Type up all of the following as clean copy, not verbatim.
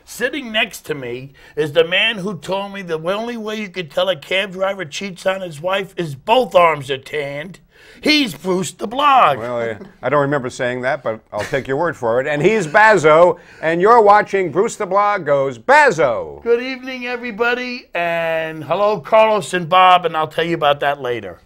Sitting next to me is the man who told me the only way you could tell a cab driver cheats on his wife is both arms are tanned. He's Bruce the Blog. Well, I don't remember saying that, but I'll take your word for it. And he's Bazzo, and you're watching Bruce the Blog Goes Bazzo. Good evening, everybody, and hello, Carlos and Bob, and I'll tell you about that later.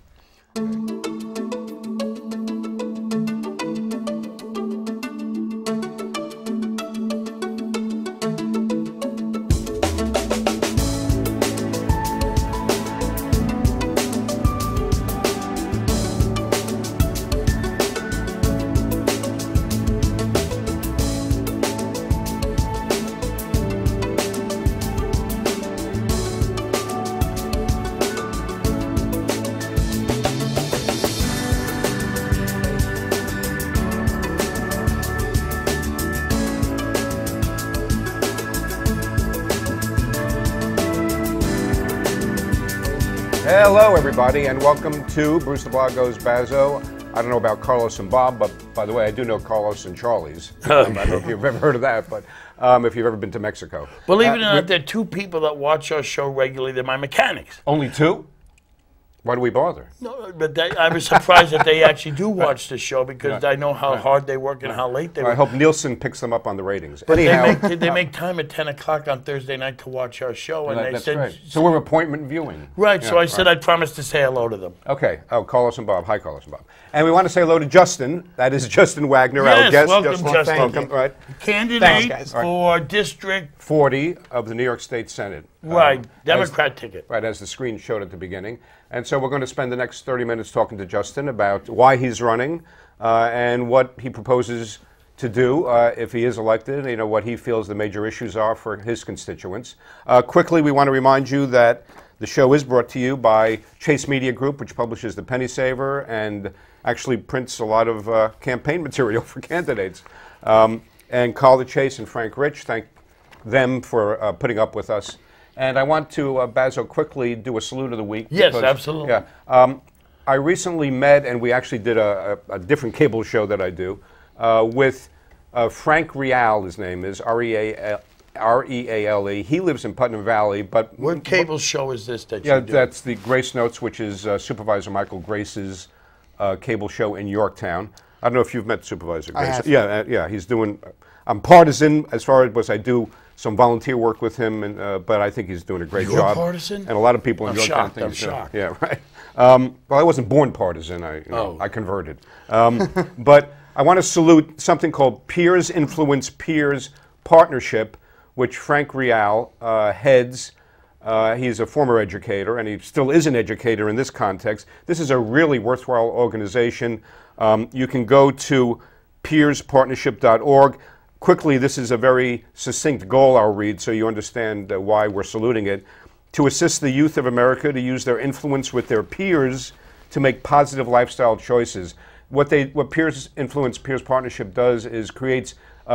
Hello, everybody, and welcome to Bruce the Blog Goes Bazzo. I don't know about Carlos and Bob, but by the way, I do know Carlos and Charlie's. I don't know if you've ever heard of that, but if you've ever been to Mexico. Believe it or not, there are two people that watch our show regularly. They're my mechanics. Only two? Why do we bother? No, but I was surprised that they actually do watch the show because I know how hard they work and how late they work. I hope Nielsen picks them up on the ratings. But anyhow, they make time at 10 o'clock on Thursday night to watch our show. And that's right. So we're appointment viewing. Right, so I said I'd promise to say hello to them. Okay. Oh, Carlos and Bob. Hi, Carlos and Bob. And we want to say hello to Justin. That is Justin Wagner, our guest. Welcome, Justin. Welcome. Right. Candidate for District 40 of the New York State Senate. Right, Democrat ticket. Right, as the screen showed at the beginning. And so we're going to spend the next 30 minutes talking to Justin about why he's running and what he proposes to do if he is elected, you know, what he feels the major issues are for his constituents. Quickly, we want to remind you that the show is brought to you by Chase Media Group, which publishes the Penny Saver and actually prints a lot of campaign material for candidates. And Carl the Chase and Frank Rich, thank them for putting up with us. And I want to, Bazzo, quickly do a salute of the week. Yes, absolutely. Yeah, I recently met, and we actually did a different cable show that I do, with Frank Real, his name is, R-E-A-L-E. He lives in Putnam Valley, but... What cable show is this that you do? Yeah, that's the Grace Notes, which is Supervisor Michael Grace's cable show in Yorktown. I don't know if you've met Supervisor Grace. I have. Yeah, he's doing... I'm partisan as far as I do some volunteer work with him, and, but I think he's doing a great You're job. partisan? And a lot of people enjoy shocked, things. I'm shocked. Yeah, right. Well, I wasn't born partisan. I converted. But I want to salute something called Peers Influence Peers Partnership, which Frank Real heads. He's a former educator, and he still is an educator in this context. This is a really worthwhile organization. You can go to peerspartnership.org. Quickly, this is a very succinct goal I'll read so you understand why we're saluting it. To assist the youth of America to use their influence with their peers to make positive lifestyle choices. What Peers Influence Peers Partnership does is creates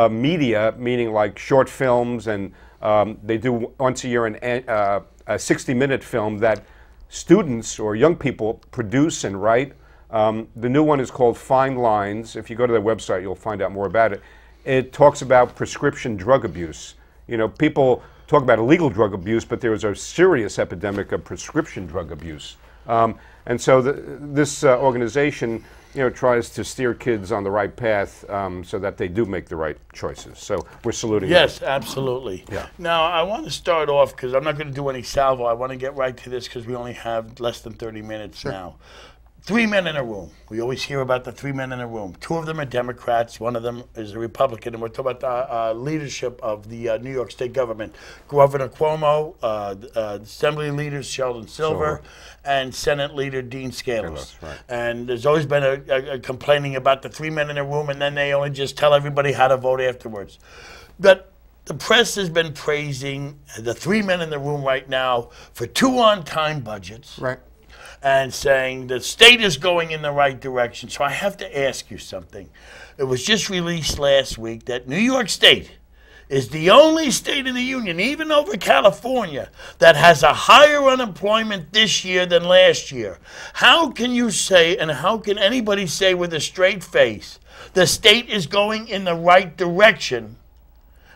media, meaning like short films, and they do once a year a 60-minute film that students or young people produce and write. The new one is called Fine Lines. If you go to their website, you'll find out more about it. It talks about prescription drug abuse. You know, people talk about illegal drug abuse, but there is a serious epidemic of prescription drug abuse. And so this organization, you know, tries to steer kids on the right path so that they do make the right choices. So we're saluting them. Yes, absolutely. Yeah. Now, I want to start off, because I'm not going to do any salvo. I want to get right to this because we only have less than 30 minutes now. 3 men in a room. We always hear about the 3 men in a room. 2 of them are Democrats. 1 of them is a Republican. And we're talking about the leadership of the New York State government. Governor Cuomo, Assembly leaders Sheldon Silver, and Senate leader Dean Scalos. Right. And there's always been a complaining about the 3 men in a room, and then they only just tell everybody how to vote afterwards. But the press has been praising the 3 men in the room right now for 2 on-time budgets. Right. And saying the state is going in the right direction. So I have to ask you something. It was just released last week that New York State is the only state in the union, even over California, that has a higher unemployment this year than last year. How can you say, and how can anybody say with a straight face, the state is going in the right direction,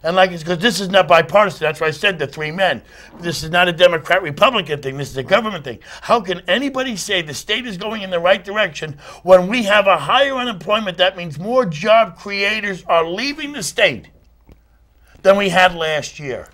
And like, it's because this is not bipartisan. That's why I said the three men. This is not a Democrat-Republican thing. This is a government thing. How can anybody say the state is going in the right direction when we have a higher unemployment? That means more job creators are leaving the state than we had last year.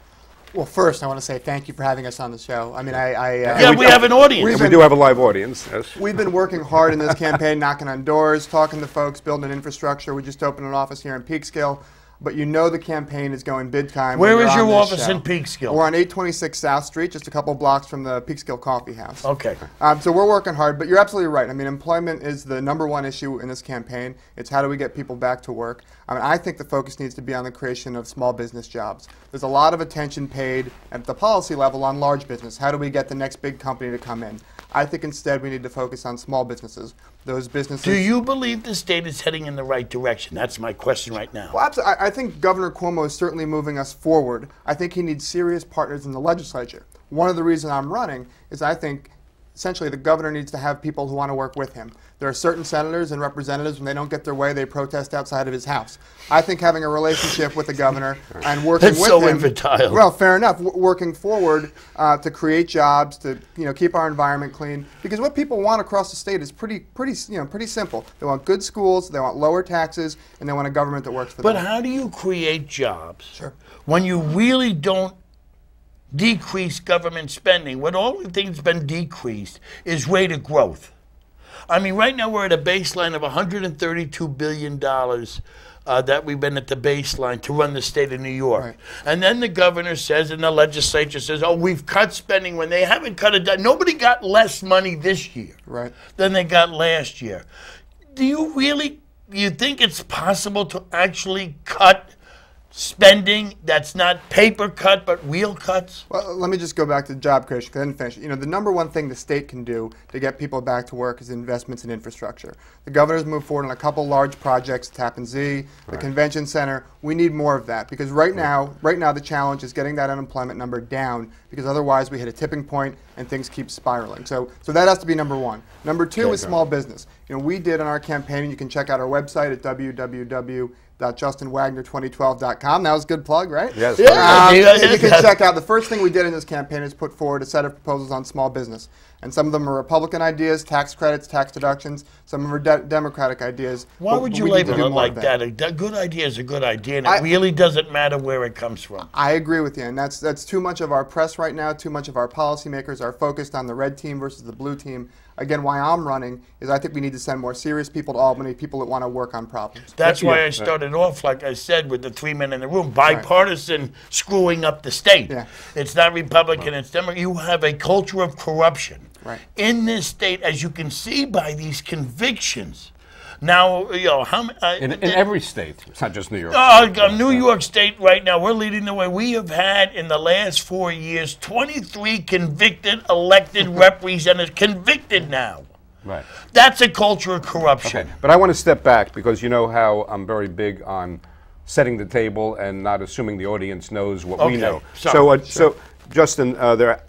Well, first, I want to say thank you for having us on the show. I mean, yeah, we have an audience. We do have a live audience. Yes. We've been working hard in this campaign, knocking on doors, talking to folks, building infrastructure. We just opened an office here in Peekskill. But you know the campaign is going big time. Where is your office in Peekskill? We're on 826 South Street, just a couple blocks from the Peekskill Coffee House. Okay. So we're working hard, but you're absolutely right. I mean, employment is the #1 issue in this campaign. It's how do we get people back to work. I mean, I think the focus needs to be on the creation of small business jobs. There's a lot of attention paid at the policy level on large business. How do we get the next big company to come in? I think instead we need to focus on small businesses. Those businesses. Do you believe the state is heading in the right direction? That's my question right now. Well, I think Governor Cuomo is certainly moving us forward. I think he needs serious partners in the legislature. One of the reasons I'm running is I think essentially the governor needs to have people who want to work with him. There are certain senators and representatives, when they don't get their way, they protest outside of his house. I think having a relationship with the governor and working with so him, infantile. well, fair enough, working forward to create jobs, to keep our environment clean. Because what people want across the state is pretty simple. They want good schools, they want lower taxes, and they want a government that works for them. But how do you create jobs when you really don't decrease government spending? What all the things been decreased is rate of growth. I mean, right now we're at a baseline of $132 billion that we've been at the baseline to run the state of New York. Right. And then the governor says and the legislature says, oh, we've cut spending when they haven't cut it down. Nobody got less money this year than they got last year. Do you think it's possible to actually cut spending that's not paper cut but real cuts? Well, let me just go back to job creation because I didn't finish. The #1 thing the state can do to get people back to work is investments in infrastructure. The governor's moved forward on a couple large projects, Tappan Zee, the convention center. We need more of that because right now the challenge is getting that unemployment number down because otherwise we hit a tipping point and things keep spiraling. So that has to be #1. #2 is small business. We did on our campaign, and you can check out our website at www.justinwagner2012.com. That was a good plug, right? Yes. You can check out the first thing we did in this campaign is put forward a set of proposals on small business. And some of them are Republican ideas, tax credits, tax deductions. Some of them are Democratic ideas. Why would you label it like that? A good idea is a good idea, and it really doesn't matter where it comes from. I agree with you, and that's too much of our press right now. Too much of our policymakers are focused on the red team versus the blue team. Again, why I'm running is I think we need to send more serious people to Albany, people that want to work on problems. That's why I started off, like I said, with the 3 men in the room, bipartisan screwing up the state. It's not Republican, it's Democrat. You have a culture of corruption in this state, as you can see by these convictions. Now, in every state, it's not just New York. New York State right now, we're leading the way. We have had in the last 4 years 23 convicted elected representatives convicted now. Right. That's a culture of corruption. Okay. But I want to step back because you know how I'm very big on setting the table and not assuming the audience knows what we know. So, Justin, there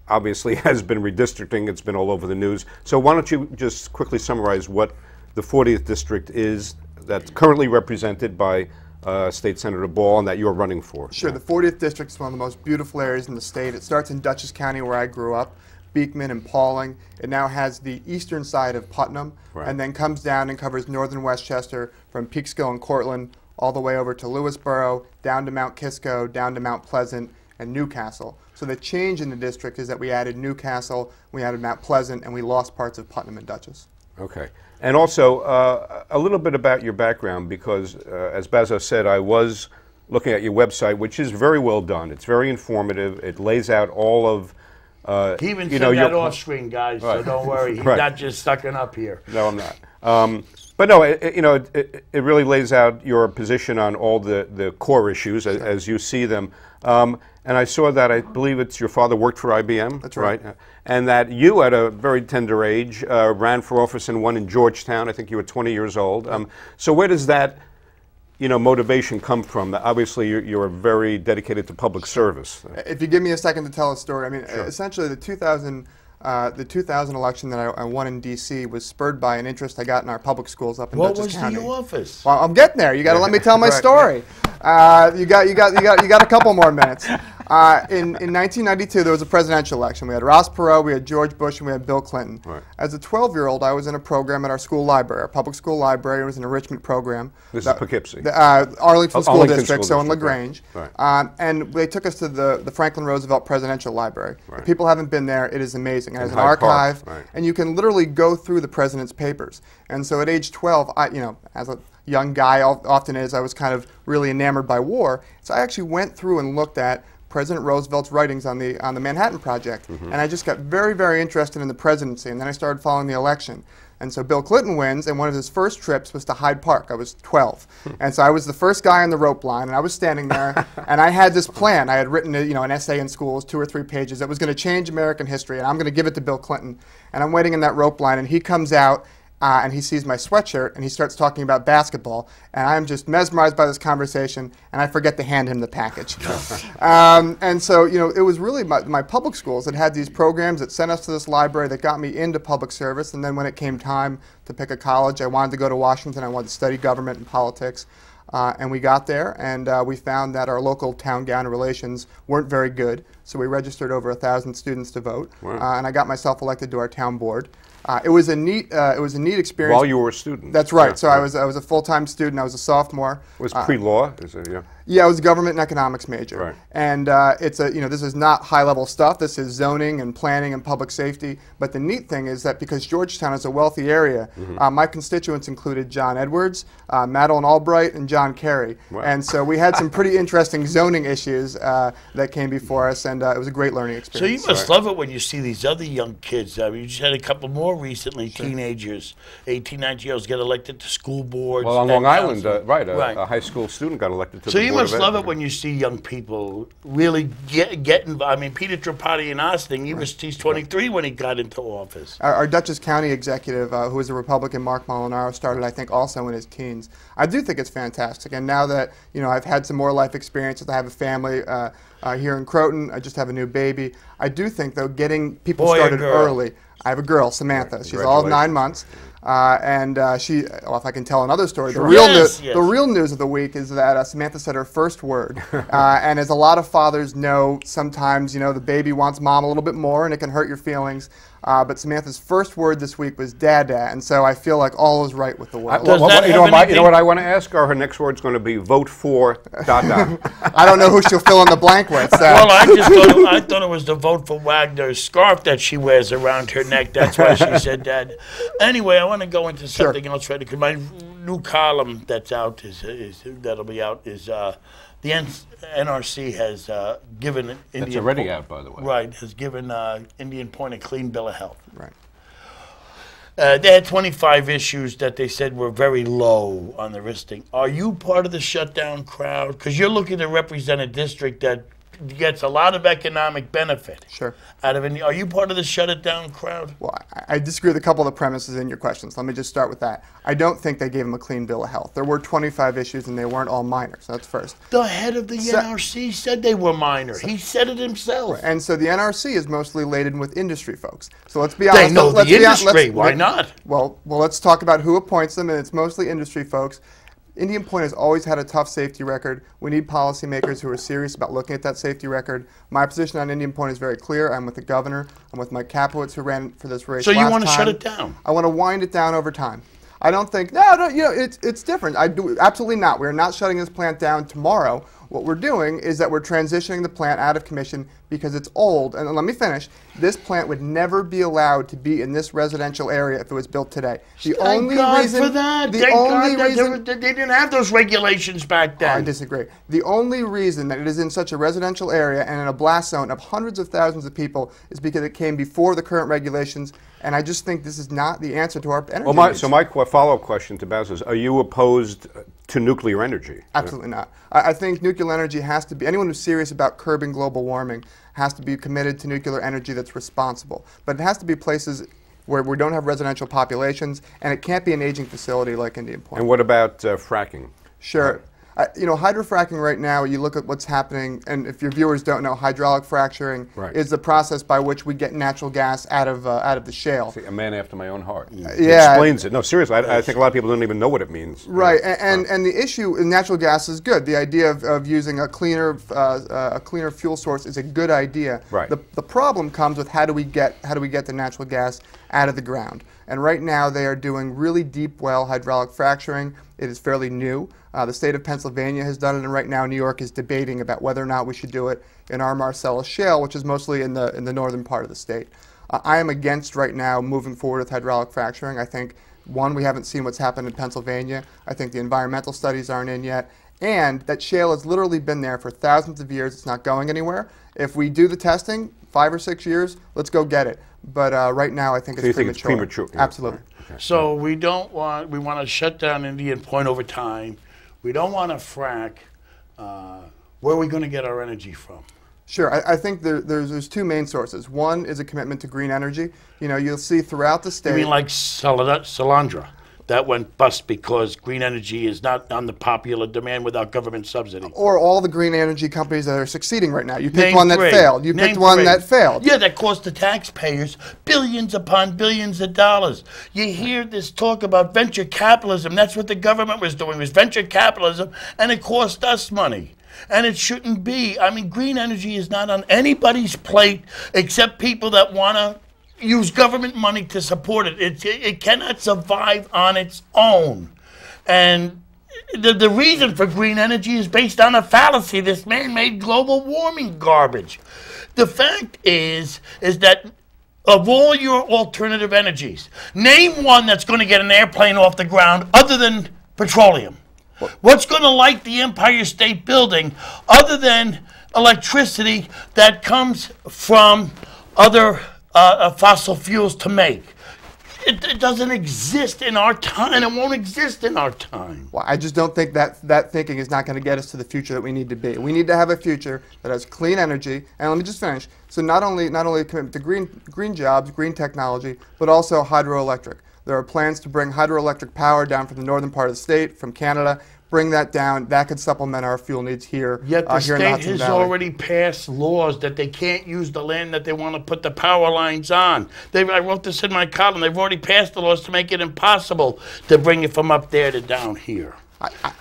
obviously has been redistricting. It's been all over the news. So why don't you just quickly summarize what the 40th district is that's currently represented by State Senator Ball and that you're running for? Sure. The 40th district is one of the most beautiful areas in the state. It starts in Dutchess County where I grew up, Beekman and Pauling. It now has the eastern side of Putnam and then comes down and covers northern Westchester from Peekskill and Cortland all the way over to Lewisboro, down to Mount Kisco, down to Mount Pleasant and Newcastle. So the change in the district is that we added Newcastle, we added Mount Pleasant, and we lost parts of Putnam and Dutchess. Okay. And also, a little bit about your background, because as Bazzo said, I was looking at your website, which is very well done. It's very informative. It lays out all of he even said that off screen, guys, so don't worry. He's not just sucking up here. No, I'm not. But no, it really lays out your position on all the core issues as you see them. And I saw that, I believe it's your father worked for IBM. That's right. And that you, at a very tender age, ran for office and won in Georgetown. I think you were 20 years old. So where does that motivation come from? Obviously, you're very dedicated to public service. If you give me a second to tell a story, I mean, essentially the 2000 election that I won in D.C. was spurred by an interest I got in our public schools up in Dutchess County. What was the office? Well, I'm getting there. You got to let me tell my story. You got a couple more minutes. In 1992, there was a presidential election. We had Ross Perot, we had George Bush, and we had Bill Clinton. Right. As a 12-year-old, I was in a program at our school library, our public school library. It was an enrichment program. This is Poughkeepsie. Arlington School Arlington District, School so in LaGrange. Right. And they took us to the Franklin Roosevelt Presidential Library. Right. If people haven't been there, it is amazing. It has an Hyde Park. archive, Right. and you can literally go through the president's papers. And so at age 12, as a young guy often is, I was kind of really enamored by war. So I actually went through and looked at President Roosevelt's writings on the Manhattan Project, and I just got very, very interested in the presidency, and then I started following the election. And so Bill Clinton wins, and one of his first trips was to Hyde Park. I was 12, and so I was the first guy on the rope line, and I was standing there, and I had this plan. I had written an essay in school, it was 2 or 3 pages, that was going to change American history, and I'm going to give it to Bill Clinton. And I'm waiting in that rope line, and he comes out, and he sees my sweatshirt, and he starts talking about basketball, and I'm just mesmerized by this conversation, and I forget to hand him the package. And so, it was really my public schools that had these programs that sent us to this library that got me into public service, and then when it came time to pick a college, I wanted to go to Washington, I wanted to study government and politics. And we got there, and we found that our local town-gown relations weren't very good, so we registered over 1,000 students to vote, and I got myself elected to our town board. It was a neat experience. While you were a student. That's right. Yeah, so I was a full-time student. I was a sophomore. It was pre-law, is it? Yeah. Yeah, I was a government and economics major. Right. And this is not high-level stuff. This is zoning and planning and public safety. But the neat thing is that because Georgetown is a wealthy area, my constituents included John Edwards, Madeleine Albright, and John Kerry. Wow. And so we had some pretty interesting zoning issues that came before us, and it was a great learning experience. So you must love it when you see these other young kids. I mean, you just had a couple more recently, teenagers, 18, 19-years, get elected to school boards. Well, on Long Island, a high school student got elected to the board. You must love it when you see young people really get involved. I mean, Peter Tripodi in Austin, he's 23 when he got into office. Our Dutchess County executive, who is a Republican, Mark Molinaro, started, I think, also in his teens. I do think it's fantastic. And now that, I've had some more life experiences, I have a family here in Croton, I just have a new baby. I do think, though, getting people started early. I have a girl, Samantha. She's all of 9 months. She, well, if I can tell another story, the real news of the week is that Samantha said her first word. And as a lot of fathers know, sometimes, the baby wants mom a little bit more and it can hurt your feelings. But Samantha's first word this week was dada, and so I feel like all is right with the world. You know what I want to ask her? Her next word's going to be vote for ... I don't know who she'll fill in the blank with. So. Well, I thought it was the vote for Wagner's scarf that she wears around her neck. That's why she said that. Anyway, I want to go into something else, right? Because my new column that's out that'll be out is the NRC has given Indian That's already out, by the way. Right, has given Indian Point a clean bill of health. Right. They had 25 issues that they said were very low on the listing. Are you part of the shutdown crowd? Because you're looking to represent a district that gets a lot of economic benefit out of it. Are you part of the shut it down crowd? Well, I disagree with a couple of the premises in your questions. Let me just start with that. I don't think they gave him a clean bill of health. There were 25 issues and they weren't all minor, so that's first. The head of the NRC said they were minor. He said it himself. And so the NRC is mostly laden with industry folks. So let's be honest. They know the industry. Why not? Well, let's talk about who appoints them, and it's mostly industry folks. Indian Point has always had a tough safety record. We need policymakers who are serious about looking at that safety record. My position on Indian Point is very clear. I'm with the governor. I'm with Mike Kapowitz, who ran for this race. So you want to shut it down? I want to wind it down over time. I don't think it's different. I do absolutely not. We are not shutting this plant down tomorrow. What we're doing is that we're transitioning the plant out of commission because it's old. And let me finish. This plant would never be allowed to be in this residential area if it was built today. They didn't have those regulations back then. I disagree. The only reason that it is in such a residential area and in a blast zone of hundreds of thousands of people is because it came before the current regulations. And I just think this is not the answer to our energy needs. So my follow-up question to Bazzo is, are you opposed to nuclear energy? Absolutely not. I think nuclear energy has to be, anyone who's serious about curbing global warming has to be committed to nuclear energy that's responsible. But it has to be places where we don't have residential populations, and it can't be an aging facility like Indian Point. And what about fracking? Sure. You know, hydrofracking right now, you look at what's happening, and if your viewers don't know, hydraulic fracturing is the process by which we get natural gas out of the shale. See, a man after my own heart. Yeah. It explains it. No, seriously, I think a lot of people don't even know what it means. Right, and the issue in natural gas is good. The idea of using a cleaner fuel source is a good idea. Right. The problem comes with how do we get the natural gas out of the ground. And right now they are doing really deep well hydraulic fracturing. It is fairly new. The state of Pennsylvania has done it, and right now New York is debating about whether or not we should do it in our Marcellus Shale, which is mostly in the northern part of the state. I am against right now moving forward with hydraulic fracturing. I think, one, we haven't seen what's happened in Pennsylvania. I think the environmental studies aren't in yet. And that shale has literally been there for thousands of years. It's not going anywhere. If we do the testing, 5 or 6 years, let's go get it. But right now, I think it's premature. It's premature? Yeah. Absolutely. Okay. So we want to shut down Indian Point over time. We don't want to frack. Where are we going to get our energy from? Sure. I think there's two main sources. One is a commitment to green energy. You know, you'll see throughout the state. You mean like Salandra? That went bust because green energy is not on the popular demand without government subsidy. Or all the green energy companies that are succeeding right now. You picked Name one that three. failed. You Name picked one three. that failed. Yeah, that cost the taxpayers billions upon billions of dollars. You hear this talk about venture capitalism. That's what the government was doing, was venture capitalism, and it cost us money. And it shouldn't be. I mean, green energy is not on anybody's plate except people that want to use government money to support it. It cannot survive on its own. And the reason for green energy is based on a fallacy, this man-made global warming garbage. The fact is that of all your alternative energies, name one that's going to get an airplane off the ground other than petroleum. What's going to light the Empire State Building other than electricity that comes from other fossil fuels to make? It doesn't exist in our time, and it won't exist in our time. Well, I just don't think that thinking is not going to get us to the future that we need to be. We need to have a future that has clean energy. And let me just finish. So not only a commitment to green jobs, green technology, but also hydroelectric. There are plans to bring hydroelectric power down from the northern part of the state, from Canada. Bring that down. That could supplement our fuel needs here. Yet the here in state Hudson has Valley. already passed laws that they can't use the land that they want to put the power lines on. I wrote this in my column. They've already passed the laws to make it impossible to bring it from up there to down here.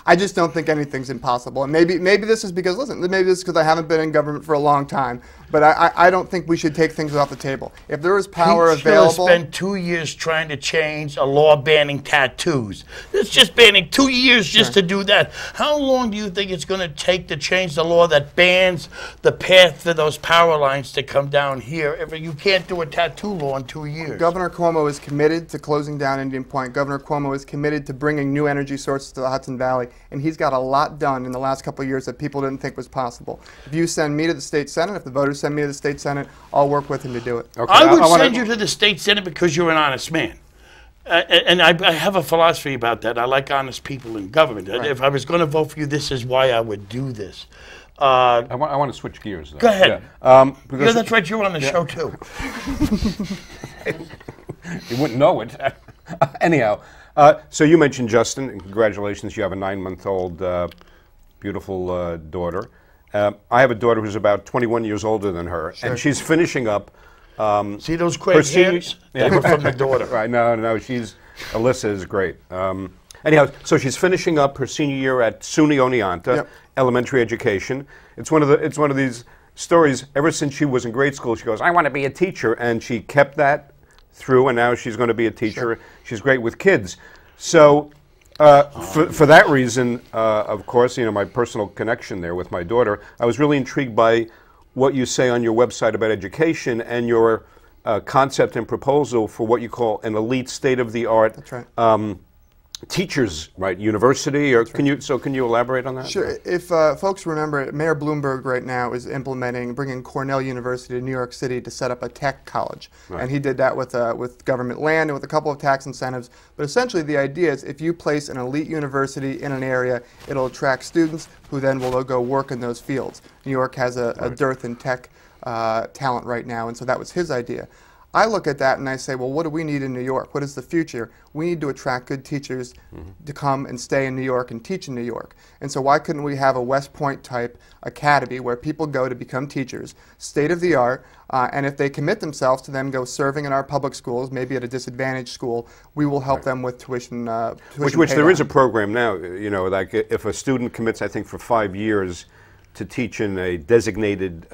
I just don't think anything's impossible. And maybe this is because, listen, maybe this is because I haven't been in government for a long time. But I don't think we should take things off the table. If there is power available... spent 2 years trying to change a law banning tattoos. It's just banning 2 years just to do that. How long do you think it's going to take to change the law that bans the path for those power lines to come down here? If you can't do a tattoo law in 2 years. Governor Cuomo is committed to closing down Indian Point. Governor Cuomo is committed to bringing new energy sources to the Hudson Valley. And he's got a lot done in the last couple of years that people didn't think was possible. If you send me to the state Senate, if the voters send me to the state Senate, I'll work with him to do it. Okay. I would send you to the state Senate because you're an honest man. And I have a philosophy about that. I like honest people in government. Right. If I was going to vote for you, this is why I would do this. I want to switch gears, though. Go ahead. Yeah, yeah, that's right. You're on the show, too. You wouldn't know it. Anyhow, so you mentioned Justin, and congratulations. You have a 9-month-old beautiful daughter. I have a daughter who's about 21 years older than her, and she's finishing up. See those gray hairs? They were from the daughter. Right? No, Alyssa is great. Anyhow, so she's finishing up her senior year at SUNY Oneonta Elementary Education. It's one of these stories. Ever since she was in grade school, she goes, "I want to be a teacher," and she kept that through, and now she's going to be a teacher. Sure. She's great with kids. So. For that reason, of course, my personal connection there with my daughter, I was really intrigued by what you say on your website about education and your concept and proposal for what you call an elite state-of-the-art teachers, right, university, or can you elaborate on that? Sure. If folks remember, Mayor Bloomberg right now is bringing Cornell University to New York City to set up a tech college, and he did that with government land and with a couple of tax incentives. But essentially, the idea is if you place an elite university in an area, it'll attract students who then will go work in those fields. New York has a dearth in tech talent right now, and so that was his idea. I look at that and I say, well, what do we need in New York? What is the future? We need to attract good teachers to come and stay in New York and teach in New York. And so why couldn't we have a West Point type academy where people go to become teachers, state of the art, and if they commit themselves to them go serving in our public schools, maybe at a disadvantaged school, we will help them with tuition. Which there is a program now, you know, like if a student commits, I think, for 5 years to teach in a designated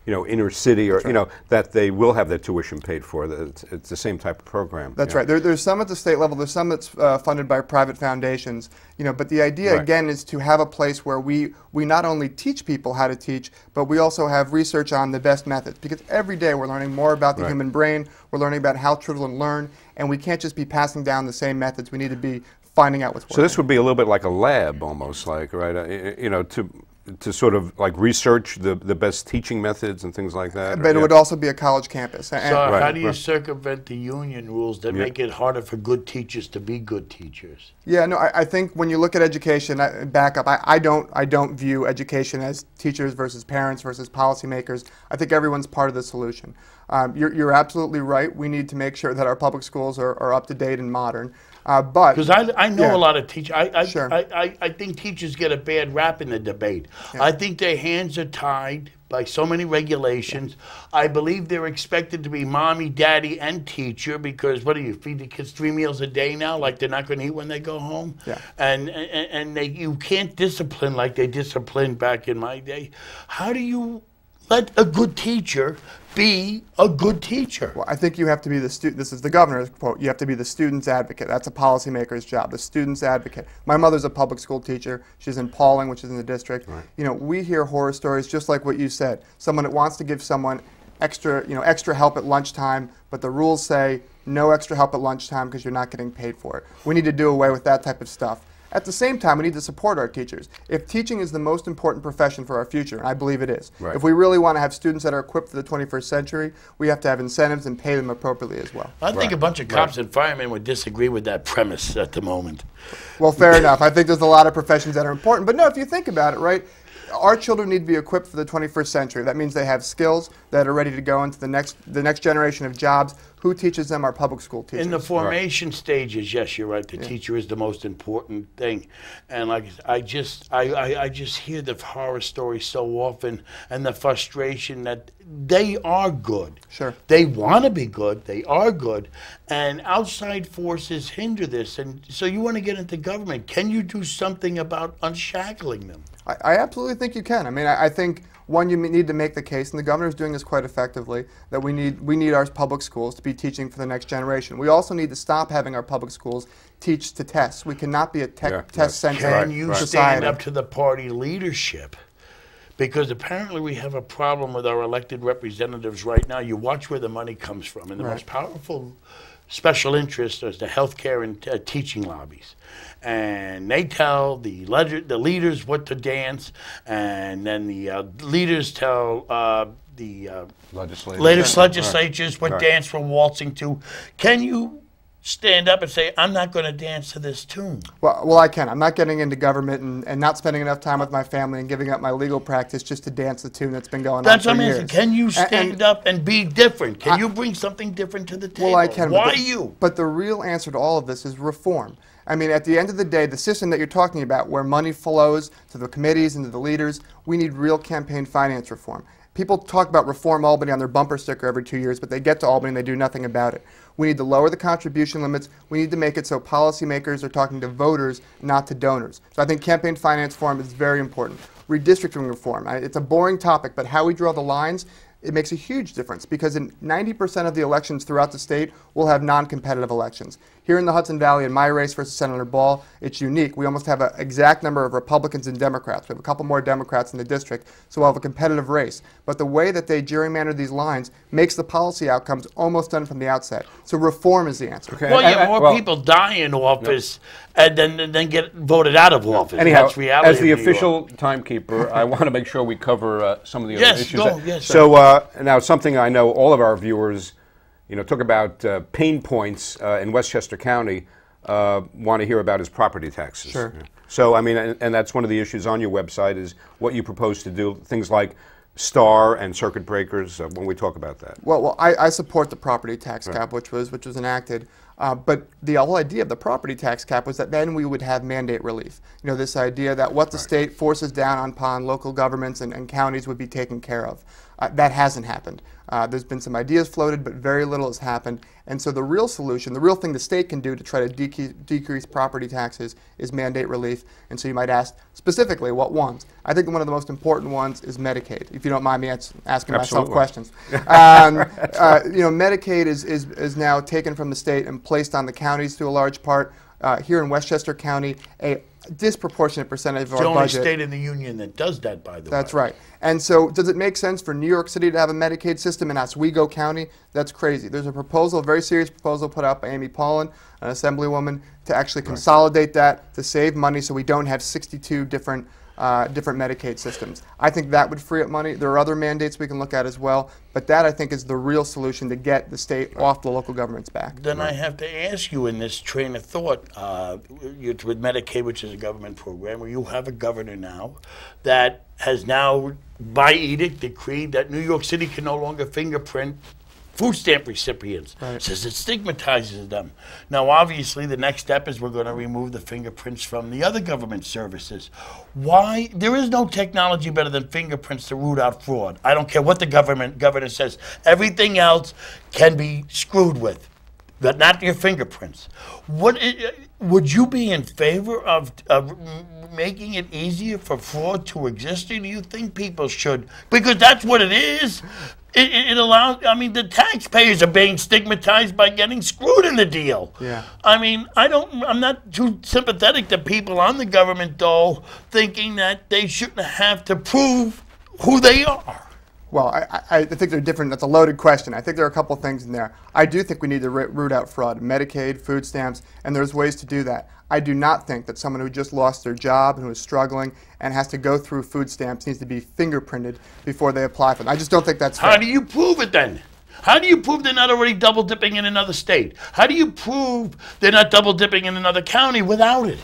you know, inner city, or you know, that they will have their tuition paid for. It's the same type of program. That's right. There's some at the state level. There's some that's funded by private foundations. You know, but the idea again is to have a place where we not only teach people how to teach, but we also have research on the best methods. Because every day we're learning more about the human brain. We're learning about how children learn, and we can't just be passing down the same methods. We need to be finding out what's working. So this would be a little bit like a lab, almost like, right? You know, to sort of like research the best teaching methods and things like that? But it would also be a college campus. So how do you circumvent the union rules that make it harder for good teachers to be good teachers? Yeah, no, I think when you look at education, back up, I don't view education as teachers versus parents versus policymakers. I think everyone's part of the solution. You're absolutely right. We need to make sure that our public schools are up to date and modern. But because I know a lot of teachers, I think teachers get a bad rap in the debate. Yeah. I think their hands are tied by so many regulations. I believe they're expected to be mommy, daddy, and teacher because what do you feed the kids 3 meals a day now? Like they're not going to eat when they go home. Yeah. And you can't discipline like they disciplined back in my day. How do you let a good teacher be a good teacher? Well, I think you have to be the student. This is the governor's quote. You have to be the student's advocate. That's a policymaker's job, the student's advocate. My mother's a public school teacher. She's in Pauling, which is in the district. Right. You know, we hear horror stories just like what you said. Someone that wants to give someone extra help at lunchtime, but the rules say no extra help at lunchtime because you're not getting paid for it. We need to do away with that type of stuff. At the same time, we need to support our teachers. If teaching is the most important profession for our future, and I believe it is, if we really want to have students that are equipped for the 21st century, we have to have incentives and pay them appropriately as well. I think a bunch of cops and firemen would disagree with that premise at the moment. Well, fair enough. I think there's a lot of professions that are important. But no, if you think about it, right, our children need to be equipped for the 21st century. That means they have skills that are ready to go into the next generation of jobs. Who teaches them? Our public school teachers. In the formation stages, yes, you're right. The teacher is the most important thing, and like I just hear the horror stories so often, and the frustration that they are good. Sure. They want to be good. They are good, and outside forces hinder this. And so you want to get into government. Can you do something about unshackling them? I absolutely think you can. I mean, I think. One, you need to make the case, and the governor's doing this quite effectively, that we need our public schools to be teaching for the next generation. We also need to stop having our public schools teach to tests. We cannot be a test-centric society. Can you stand up to the party leadership? Because apparently we have a problem with our elected representatives right now. You watch where the money comes from, and the most powerful special interest is the healthcare and teaching lobbies. And they tell the leaders what to dance, and then the leaders tell the legislatures what dance we're waltzing to. Can you stand up and say, I'm not going to dance to this tune? Well, I can. I'm not getting into government and not spending enough time with my family and giving up my legal practice just to dance the tune that's been going on for years. That's what I'm asking. Can you stand up and be different? Can you bring something different to the table? Well, I can. Why you? But the real answer to all of this is reform. I mean, at the end of the day, the system that you're talking about, where money flows to the committees and to the leaders, we need real campaign finance reform. People talk about Reform Albany on their bumper sticker every 2 years, but they get to Albany and they do nothing about it. We need to lower the contribution limits. We need to make it so policymakers are talking to voters, not to donors. So I think campaign finance reform is very important. Redistricting reform, it's a boring topic, but how we draw the lines, it makes a huge difference because in 90% of the elections throughout the state, we'll have non-competitive elections. Here in the Hudson Valley, in my race versus Senator Ball, it's unique. We almost have an exact number of Republicans and Democrats. We have a couple more Democrats in the district, so we'll have a competitive race. But the way that they gerrymander these lines makes the policy outcomes almost done from the outset. So reform is the answer. Okay. Well, more people die in office and then get voted out of office. Anyhow, that's reality. As the official timekeeper, I want to make sure we cover some of the other issues. Yes, so now something I know all of our viewers talk about pain points in Westchester County, want to hear about is property taxes. Sure. So, I mean, and that's one of the issues on your website is what you propose to do, things like Star and circuit breakers when we talk about that? Well, I support the property tax cap, which was enacted. But the whole idea of the property tax cap was that then we would have mandate relief. You know, this idea that what the state forces down upon local governments and counties would be taken care of. That hasn't happened. There's been some ideas floated, but very little has happened. And so the real solution, the real thing the state can do to try to decrease property taxes is mandate relief. And so you might ask specifically what ones. I think one of the most important ones is Medicaid, if you don't mind me asking myself questions. You know, Medicaid is now taken from the state and placed on the counties to a large part. Here in Westchester County, a disproportionate percentage of our budget. It's the only state in the union that does that, by the way. That's right. And so does it make sense for New York City to have a Medicaid system in Oswego County? That's crazy. There's a proposal, a very serious proposal put out by Amy Paulin, an assemblywoman, to actually consolidate that, to save money so we don't have 62 different Medicaid systems. I think that would free up money. There are other mandates we can look at as well, but that I think is the real solution to get the state off the local government's back. Then I have to ask you in this train of thought, with Medicaid, which is a government program, where you have a governor now that has now, by edict, decreed that New York City can no longer fingerprint food stamp recipients. Says it stigmatizes them. Now, obviously, the next step is we're going to remove the fingerprints from the other government services. Why? There is no technology better than fingerprints to root out fraud. I don't care what the governor says. Everything else can be screwed with, but not your fingerprints. Would you be in favor of making it easier for fraud to exist, or do you think people should? Because that's what it is. It allows, I mean, the taxpayers are being stigmatized by getting screwed in the deal. Yeah. I mean, I'm not too sympathetic to people on the government, though, thinking that they shouldn't have to prove who they are. Well, I think they're different. That's a loaded question. I think there are a couple things in there. I do think we need to root out fraud, Medicaid, food stamps, and there's ways to do that. I do not think that someone who just lost their job and who is struggling and has to go through food stamps needs to be fingerprinted before they apply for them. I just don't think that's fair. How do you prove it then? How do you prove they're not already double dipping in another state? How do you prove they're not double dipping in another county without it?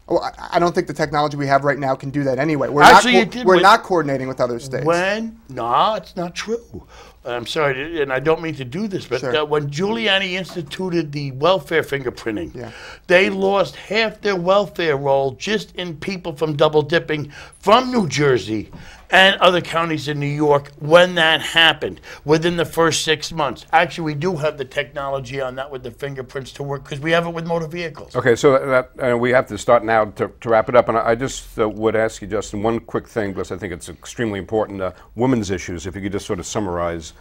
Well, I don't think the technology we have right now can do that anyway. We're not coordinating with other states. No, it's not true. I'm sorry, and I don't mean to do this, but when Giuliani instituted the welfare fingerprinting, they lost half their welfare roll just in people from double dipping from New Jersey and other counties in New York when that happened within the first 6 months. Actually, we do have the technology on that with the fingerprints to work because we have it with motor vehicles. Okay, so we have to start now to wrap it up. And I just would ask you, Justin, one quick thing, because I think it's extremely important, women's issues, if you could just sort of summarize,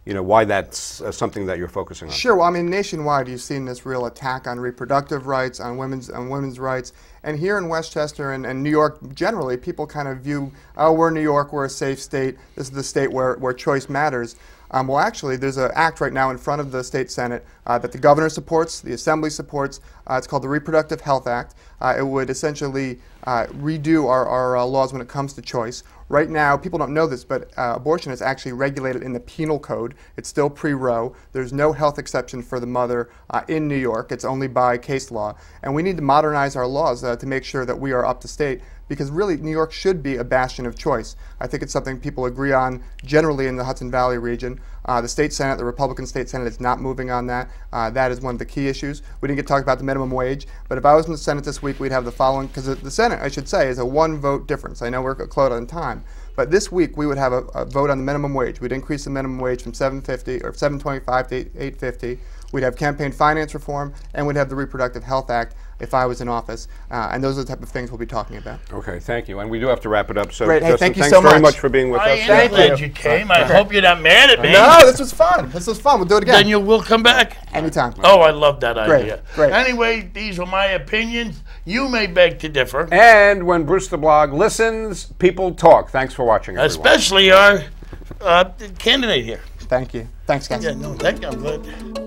you know, why that's something that you're focusing on. Sure. Well, I mean, nationwide, you've seen this real attack on reproductive rights, on women's rights. And here in Westchester and New York generally, people kind of view, oh, we're New York, we're a safe state, this is the state where choice matters. Well, actually, there's an act right now in front of the state Senate that the governor supports, the assembly supports. It's called the Reproductive Health Act. It would essentially redo our laws when it comes to choice. Right now, people don't know this, but abortion is actually regulated in the penal code. It's still pre-Roe. There's no health exception for the mother in New York. It's only by case law. And we need to modernize our laws to make sure that we are up to state, because really New York should be a bastion of choice. I think it's something people agree on generally in the Hudson Valley region. The state Senate, the Republican state Senate, is not moving on that. That is one of the key issues. We didn't get to talk about the minimum wage, but if I was in the Senate this week, we'd have the following, because the Senate, I should say, is a one-vote difference. I know we're close on time, but this week we would have a vote on the minimum wage. We'd increase the minimum wage from $7.50 or $7.25 to $8.50. We'd have campaign finance reform, and we'd have the Reproductive Health Act if I was in office. And those are the type of things we'll be talking about. Okay, thank you. And we do have to wrap it up. So, great. Hey, Justin, thank you thanks so very much. much for being with us. I am glad you came. I hope you're not mad at me. No, this was fun. This was fun. We'll do it again. Then you will come back? Anytime. Oh, I love that idea. Great. Anyway, these are my opinions. You may beg to differ. And when Bruce the Blog listens, people talk. Thanks for watching, everyone. Especially our candidate here. Thank you. Thanks, guys. Yeah, no, thank you. I'm glad.